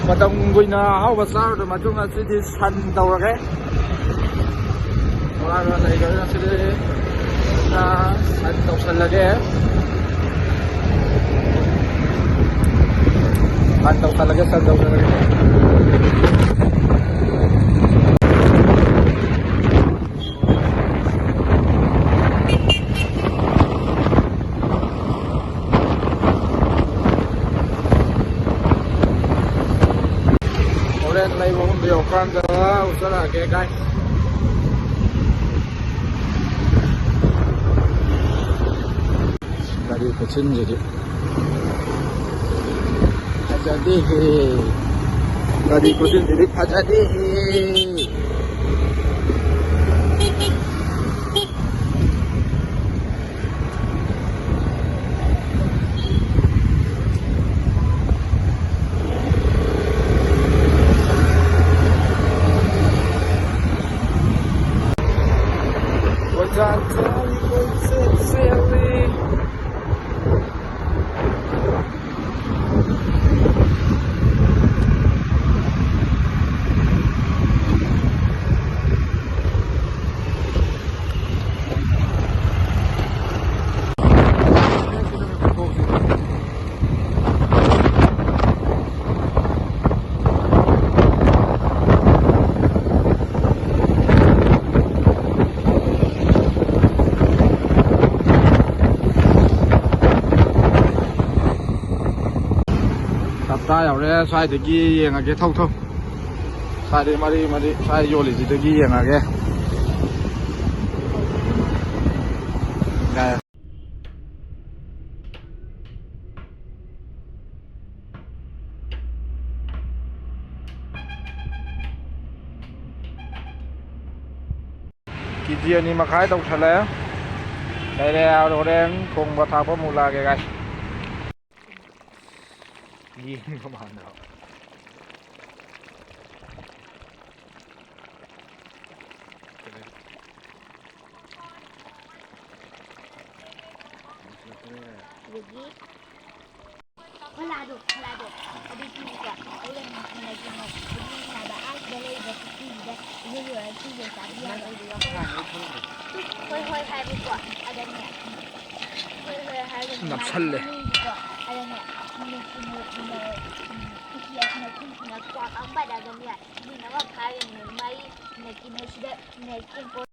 Matang kuina hau besar tu macam nasi di san tau lagi. Orang lagi kalau nasi di san tau san lagi. San tau san lagi. Leiba pun biokan dah usah lagi guys. Dari echin jadi. Jadi dari echin jadi jadi. Ta ở đây sai thì kia cái thông thông sai đi mà đi sai vô thì cái kia là cái này cái gì này mà khai tàu thật đấy đây là đồ đen cùng vào thảo có một là cáiยิงเข้ามาเนาะพลาดเอาไปกินก่อนเอาเรื่องอะไรกินหมดกินไม่ได้แบบได้เลยแบบกินได้เรื่อยๆที่เดียวกันเดียวเลยเดียวค่อยๆให้ไปก่อนอะไรเนี่ยค่อยๆให้ไปก่อนอะไรเนี่ยมันกินเลยที่เดียวเนี่ยกินเนี่ยกว่าเอาไปได้กันเนี่ยนี่นะว่าใครเนี่ยไม่เนี่ยกินไม่ได้เนี่ยกิน